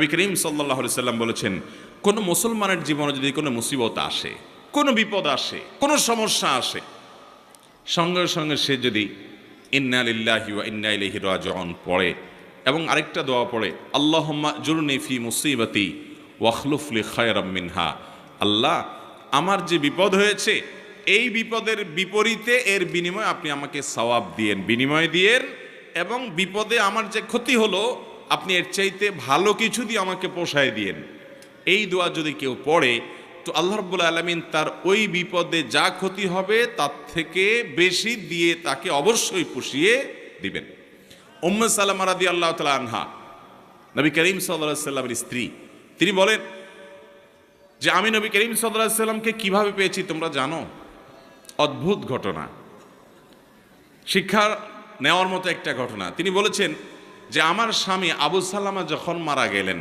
নবী করিম সাল্লাল্লাহু আলাইহি সাল্লাম বলেছেন, কোনো মুসলমানের জীবনে যদি কোনো মুসিবত আসে, কোনো বিপদ আসে, কোনো সমস্যা আসে, সঙ্গে সঙ্গে সে যদি ইন্না লিল্লাহি ওয়া ইন্না ইলাইহি রাজিউন পড়ে এবং আরেকটা দোয়া পড়ে, আল্লাহুম্মা জুরনি ফি মুসিবাতি ওয়াখলুফ লি খায়রাম মিনহা, আল্লাহ আমার যে বিপদ হয়েছে এই বিপদের বিপরীতে এর বিনিময়ে আপনি আমাকে সওয়াব দিয়েন, বিনিময় দিয়েন, এবং বিপদে আমার যে ক্ষতি হলো আপনি এর চাইতে ভালো কিছু দিয়ে আমাকে পোষায় দিয়েন। এই দোয়া যদি কেউ পড়ে তো আল্লাহ রাব্বুল আলামিন তার ওই বিপদে যা ক্ষতি হবে তার থেকে বেশি দিয়ে তাকে অবশ্যই পুষিয়ে দিবেন। উম্মে সালামা রাদিয়াল্লাহু তাআলা আনহা, নবী করিম সাল্লাল্লাহু আলাইহি সাল্লামের স্ত্রী, তিনি বলেন যে আমি নবী করিম সাল্লাল্লাহু আলাইহি সাল্লামকে কিভাবে পেয়েছি তোমরা জানো? অদ্ভুত ঘটনা, শিক্ষা নেওয়ার মতো একটা ঘটনা। তিনি বলেছেন যে আমার স্বামী আবু সালামা যখন মারা গেলেন